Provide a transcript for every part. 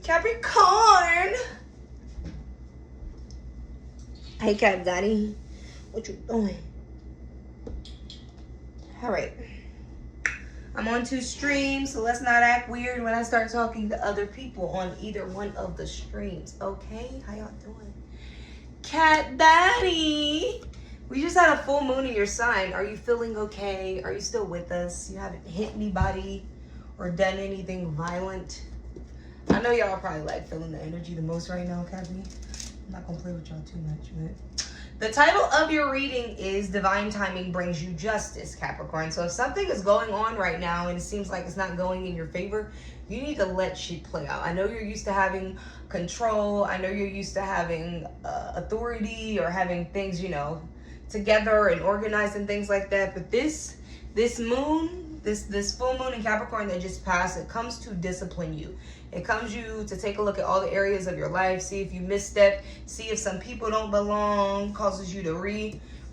Capricorn. Hey, Cap Daddy. What you doing? All right. I'm on 2 streams, so let's not act weird when I start talking to other people on either one of the streams. Okay? How y'all doing? Cat Daddy. We just had a full moon in your sign. Are you feeling okay? Are you still with us? You haven't hit anybody or done anything violent? I know y'all probably like feeling the energy the most right now, Cappy. I'm not gonna play with y'all too much, but the title of your reading is Divine Timing Brings You Justice, Capricorn. So if something is going on right now and it seems like it's not going in your favor, you need to let shit play out. I know you're used to having control. I know you're used to having authority or having things, you know, together and organized and things like that. But this moon, this full moon in Capricorn that just passed, it comes to discipline you. It comes you to take a look at all the areas of your life, see if you misstep, see if some people don't belong, causes you to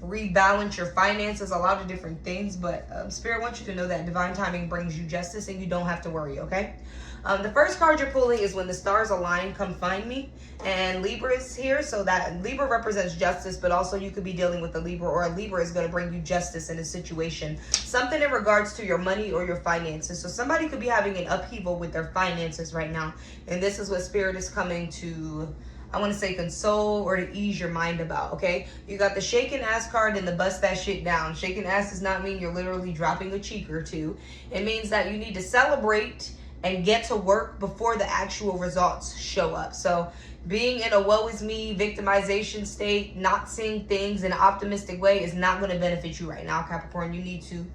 rebalance your finances, a lot of different things. But Spirit wants you to know that divine timing brings you justice and you don't have to worry, okay? The first card you're pulling is when the stars align, come find me. And Libra is here, so that Libra represents justice, but also you could be dealing with a Libra, or a Libra is going to bring you justice in a situation. Something in regards to your money or your finances. So somebody could be having an upheaval with their finances right now. And this is what Spirit is coming to, I want to say, console or to ease your mind about, okay? You got the shaking ass card and the bust that shit down. Shaking ass does not mean you're literally dropping a cheek or two. It means that you need to celebrate and get to work before the actual results show up. So being in a woe is me victimization state, not seeing things in an optimistic way is not going to benefit you right now, Capricorn. You need to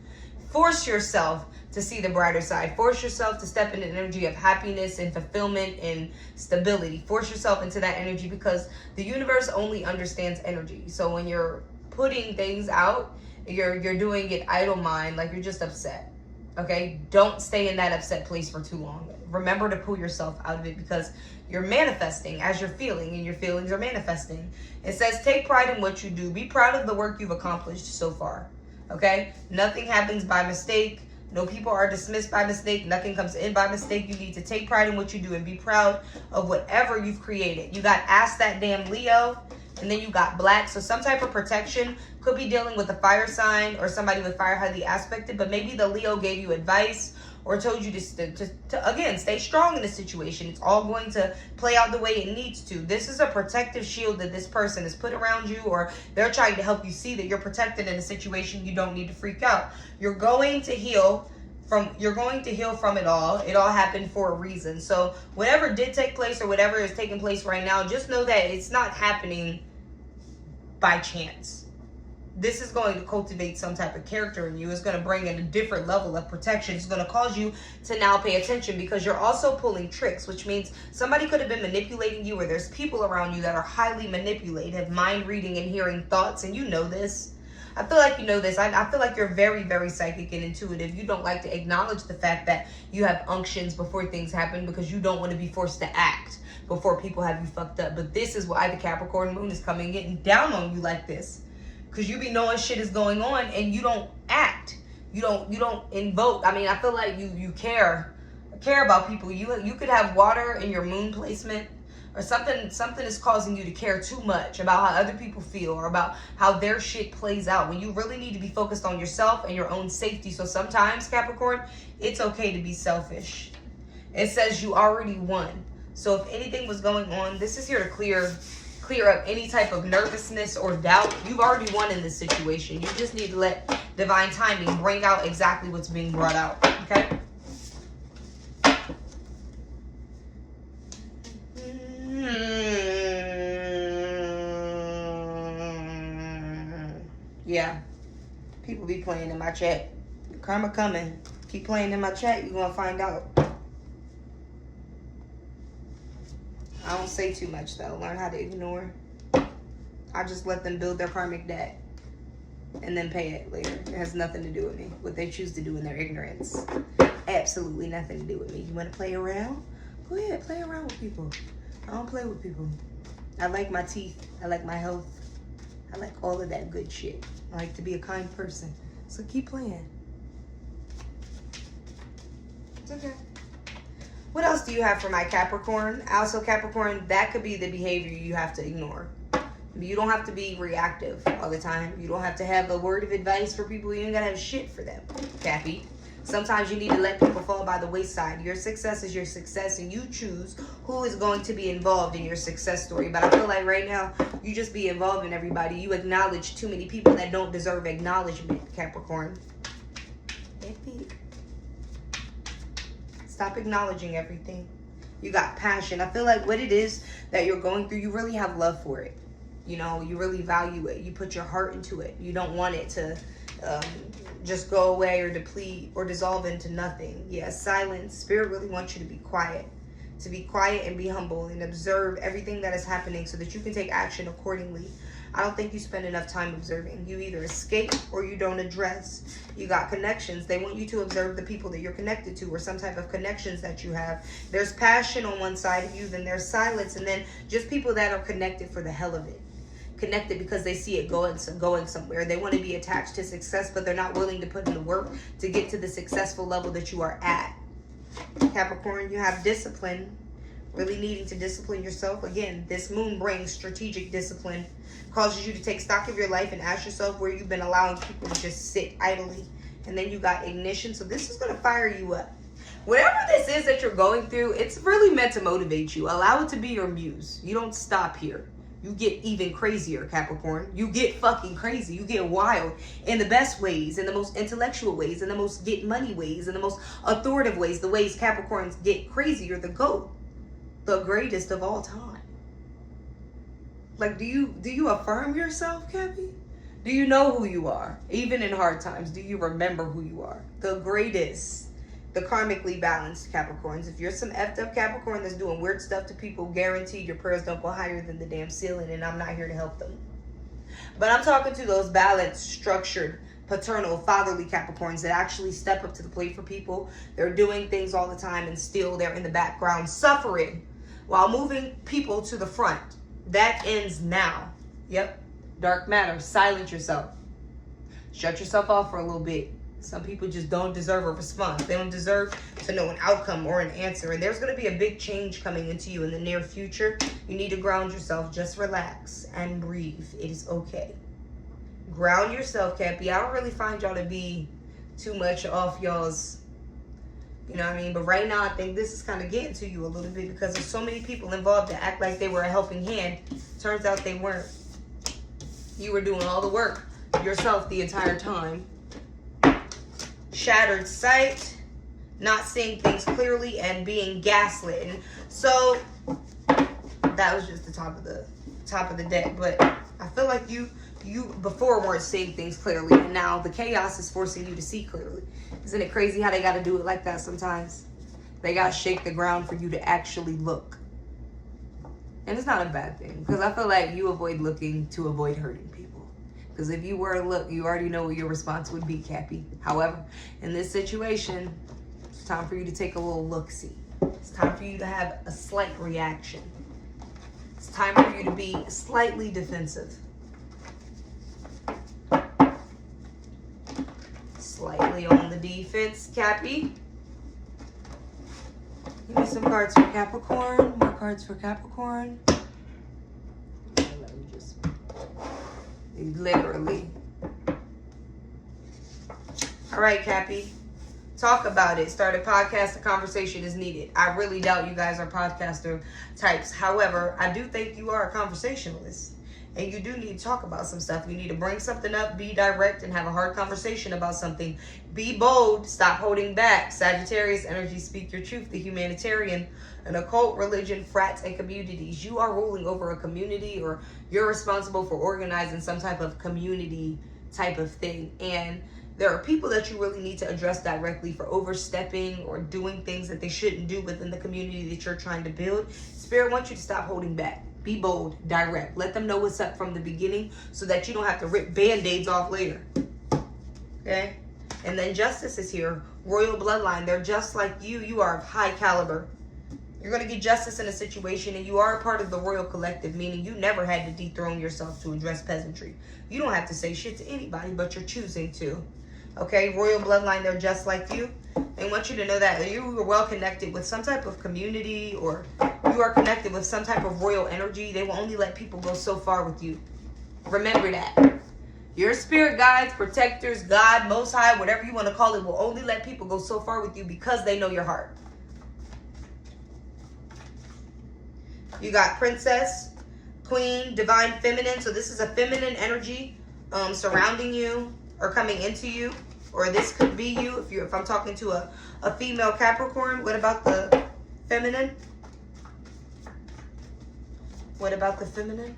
force yourself to see the brighter side. Force yourself to step into an energy of happiness and fulfillment and stability. Force yourself into that energy, because the universe only understands energy. So when you're putting things out, you're doing it idle mind, like you're just upset. Okay, don't stay in that upset place for too long. Remember to pull yourself out of it, because you're manifesting as you're feeling, and your feelings are manifesting. It says take pride in what you do. Be proud of the work you've accomplished so far. Okay, nothing happens by mistake. No people are dismissed by mistake. Nothing comes in by mistake. You need to take pride in what you do and be proud of whatever you've created. You got Ask That Damn Leo, and then you got Black. So some type of protection could be dealing with a fire sign or somebody with fire highly aspected, but maybe the Leo gave you advice or told you to again, stay strong in this situation. It's all going to play out the way it needs to. This is a protective shield that this person has put around you, or they're trying to help you see that you're protected in a situation. You don't need to freak out. You're going to heal from it all. It all happened for a reason. So whatever did take place or whatever is taking place right now, just know that it's not happening by chance. This is going to cultivate some type of character in you. It's going to bring in a different level of protection. It's going to cause you to now pay attention, because you're also pulling tricks, which means somebody could have been manipulating you, or there's people around you that are highly manipulative, mind reading and hearing thoughts, and you know this. I feel like you know this. I feel like you're very, very psychic and intuitive. You don't like to acknowledge the fact that you have unctions before things happen, because you don't want to be forced to act before people have you fucked up. But this is why the Capricorn moon is coming in down on you like this. Because you be knowing shit is going on and you don't act. You don't invoke. I mean, I feel like you care about people. You could have water in your moon placement, or something is causing you to care too much about how other people feel or about how their shit plays out, when you really need to be focused on yourself and your own safety. So sometimes, Capricorn, it's okay to be selfish. It says you already won. So if anything was going on, this is here to clear up any type of nervousness or doubt. You've already won in this situation. You just need to let divine timing bring out exactly what's being brought out. Okay? Yeah. People be playing in my chat. Karma coming. Keep playing in my chat. You're going to find out. I don't say too much, though. Learn how to ignore. I just let them build their karmic debt and then pay it later. It has nothing to do with me. What they choose to do in their ignorance. Absolutely nothing to do with me. You want to play around? Go ahead. Play around with people. I don't play with people. I like my teeth. I like my health. I like all of that good shit. I like to be a kind person. So keep playing. It's okay. What else do you have for my Capricorn? Also, Capricorn, that could be the behavior you have to ignore. You don't have to be reactive all the time. You don't have to have a word of advice for people. You ain't gotta have shit for them, Cappy. Sometimes you need to let people fall by the wayside. Your success is your success, and you choose who is going to be involved in your success story. But I feel like right now, you just be involving everybody. You acknowledge too many people that don't deserve acknowledgement, Capricorn. Stop acknowledging everything. You got passion. I feel like what it is that you're going through, you really have love for it. You know, you really value it. You put your heart into it. You don't want it to just go away or deplete or dissolve into nothing. Yeah, silence. Spirit really wants you to be quiet. To be quiet and be humble and observe everything that is happening so that you can take action accordingly. I don't think you spend enough time observing. You either escape or you don't address. You got connections. They want you to observe the people that you're connected to or some type of connections that you have. There's passion on one side of you, then there's silence, and then just people that are connected for the hell of it. Connected because they see it going somewhere. They want to be attached to success, but they're not willing to put in the work to get to the successful level that you are at. Capricorn, you have discipline. Really needing to discipline yourself. Again, this moon brings strategic discipline. Causes you to take stock of your life and ask yourself where you've been allowing people to just sit idly. And then you got ignition. So this is going to fire you up. Whatever this is that you're going through, it's really meant to motivate you. Allow it to be your muse. You don't stop here. You get even crazier, Capricorn. You get fucking crazy. You get wild in the best ways, in the most intellectual ways, in the most get money ways, in the most authoritative ways. The ways Capricorns get crazier, the GOAT, the greatest of all time. Like, do you affirm yourself, Cappy? Do you know who you are? Even in hard times, do you remember who you are? The greatest. The karmically balanced Capricorns. If you're some effed up Capricorn that's doing weird stuff to people, guaranteed your prayers don't go higher than the damn ceiling, and I'm not here to help them. But I'm talking to those balanced, structured, paternal, fatherly Capricorns that actually step up to the plate for people. They're doing things all the time, and still they're in the background suffering while moving people to the front. That ends now. Yep. Dark matter. Silence yourself. Shut yourself off for a little bit. Some people just don't deserve a response. They don't deserve to know an outcome or an answer. And there's going to be a big change coming into you in the near future. You need to ground yourself. Just relax and breathe. It is okay. Ground yourself, Cappy. I don't really find y'all to be too much off y'all's, you know what I mean? But right now, I think this is kind of getting to you a little bit because there's so many people involved that act like they were a helping hand. Turns out they weren't. You were doing all the work yourself the entire time. Shattered sight, not seeing things clearly, and being gaslit. So that was just the top of the deck. But I feel like you before weren't seeing things clearly, and now the chaos is forcing you to see clearly. Isn't it crazy how they got to do it like that sometimes? They got to shake the ground for you to actually look. And it's not a bad thing, because I feel like you avoid looking to avoid hurting people. Because if you were to look, you already know what your response would be, Cappy. However, in this situation, it's time for you to take a little look-see. It's time for you to have a slight reaction. It's time for you to be slightly defensive. Slightly on the defense, Cappy. Give me some cards for Capricorn. More cards for Capricorn. Literally. All right, Cappy. Talk about it. Start a podcast. A conversation is needed. I really doubt you guys are podcaster types. However, I do think you are a conversationalist. And you do need to talk about some stuff. You need to bring something up, be direct, and have a hard conversation about something. Be bold. Stop holding back. Sagittarius energy, speak your truth. The humanitarian, an occult, religion, frats, and communities. You are ruling over a community, or you're responsible for organizing some type of community type of thing. And there are people that you really need to address directly for overstepping or doing things that they shouldn't do within the community that you're trying to build. Spirit wants you to stop holding back. Be bold, direct. Let them know what's up from the beginning so that you don't have to rip band-aids off later. Okay? And then justice is here. Royal bloodline. They're just like you. You are of high caliber. You're going to get justice in a situation, and you are a part of the royal collective, meaning you never had to dethrone yourself to address peasantry. You don't have to say shit to anybody, but you're choosing to. Okay? Royal bloodline. They're just like you. They want you to know that you are well connected with some type of community, or you are connected with some type of royal energy. They will only let people go so far with you. Remember that. Your spirit guides, protectors, God, Most High, whatever you want to call it, will only let people go so far with you because they know your heart. You got Princess, Queen, Divine Feminine. So this is a feminine energy surrounding you or coming into you. Or this could be you if I'm talking to a female Capricorn. What about the feminine? What about the feminine?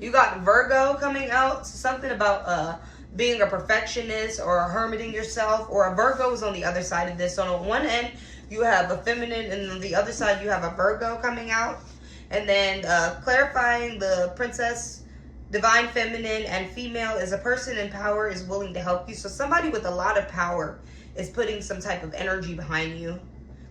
You got Virgo coming out. Something about being a perfectionist or hermiting yourself. Or a Virgo is on the other side of this. So on one end, you have a feminine, and on the other side, you have a Virgo coming out. And then clarifying the Princess, Divine Feminine, and female is a person in power is willing to help you. So somebody with a lot of power is putting some type of energy behind you.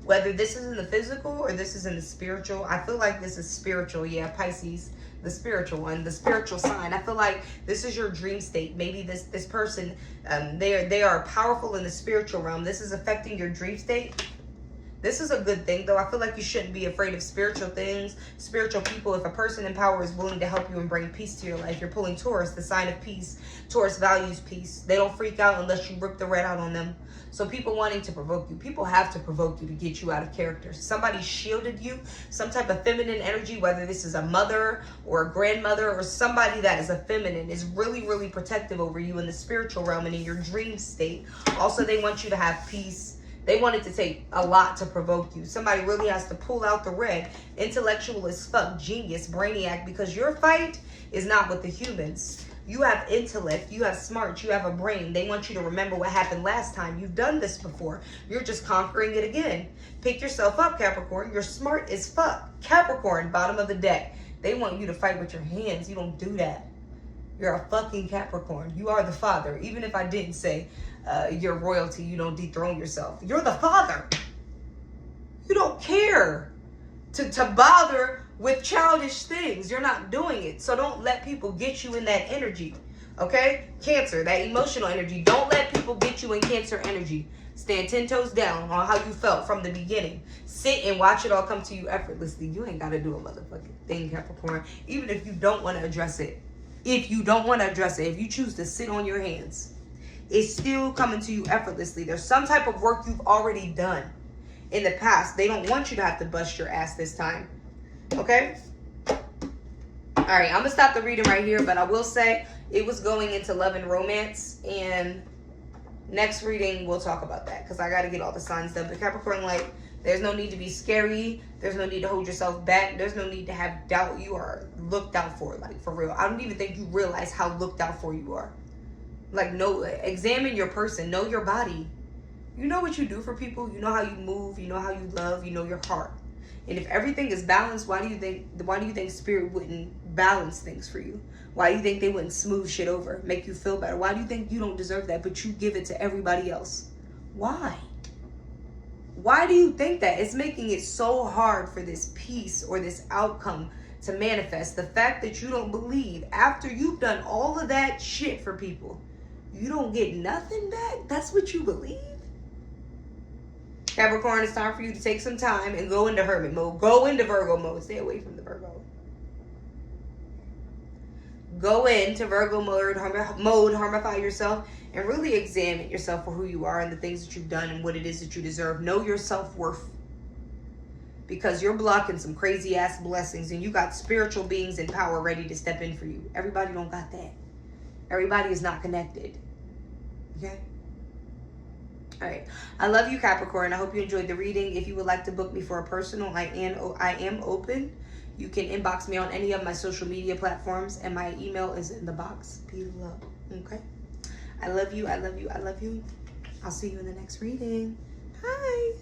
Whether this is in the physical or this is in the spiritual. I feel like this is spiritual. Yeah, Pisces. The spiritual one, the spiritual sign. I feel like this is your dream state. Maybe this person, they are powerful in the spiritual realm. This is affecting your dream state. This is a good thing, though. I feel like you shouldn't be afraid of spiritual things, spiritual people. If a person in power is willing to help you and bring peace to your life, you're pulling Taurus, the sign of peace. Taurus values peace. They don't freak out unless you rip the red out on them. So people wanting to provoke you, people have to provoke you to get you out of character. Somebody shielded you, some type of feminine energy, whether this is a mother or a grandmother or somebody that is a feminine, is really, really protective over you in the spiritual realm and in your dream state. Also, they want you to have peace. They want it to take a lot to provoke you. Somebody really has to pull out the red. Intellectual as fuck, genius, brainiac, because your fight is not with the humans. You have intellect, you have smarts, you have a brain. They want you to remember what happened last time. You've done this before. You're just conquering it again. Pick yourself up, Capricorn. You're smart as fuck. Capricorn, bottom of the deck. They want you to fight with your hands. You don't do that. You're a fucking Capricorn. You are the father. Even if I didn't say you're royalty, you don't dethrone yourself. You're the father. You don't care to bother with childish things. You're not doing it. So don't let people get you in that energy. Okay? Cancer, that emotional energy. Don't let people get you in Cancer energy. Stand 10 toes down on how you felt from the beginning. Sit and watch it all come to you effortlessly. You ain't got to do a motherfucking thing, Capricorn. Even if you don't want to address it. If you don't want to address it. If you choose to sit on your hands. It's still coming to you effortlessly. There's some type of work you've already done in the past. They don't want you to have to bust your ass this time. Okay? All right, I'm going to stop the reading right here, but I will say it was going into love and romance, and next reading we'll talk about that because I got to get all the signs done. But Capricorn, like, there's no need to be scary. There's no need to hold yourself back. There's no need to have doubt. You are looked out for, like, for real. I don't even think you realize how looked out for you are. Like, no, examine your person. Know your body. You know what you do for people. You know how you move. You know how you love. You know your heart. And if everything is balanced, why do you think Spirit wouldn't balance things for you? Why do you think they wouldn't smooth shit over, make you feel better? Why do you think you don't deserve that, but you give it to everybody else? Why? Why do you think that? It's making it so hard for this peace or this outcome to manifest. The fact that you don't believe after you've done all of that shit for people, you don't get nothing back? That's what you believe? Capricorn, it's time for you to take some time and go into hermit mode. Go into Virgo mode. Stay away from the Virgo. Go into Virgo mode, harmify yourself, and really examine yourself for who you are and the things that you've done and what it is that you deserve. Know your self-worth. Because you're blocking some crazy ass blessings and you got spiritual beings in power ready to step in for you. Everybody don't got that. Everybody is not connected. Okay? All right. I love you, Capricorn. I hope you enjoyed the reading. If you would like to book me for a personal, I am open. You can inbox me on any of my social media platforms, and my email is in the box below. Okay? I love you. I love you. I love you. I'll see you in the next reading. Bye.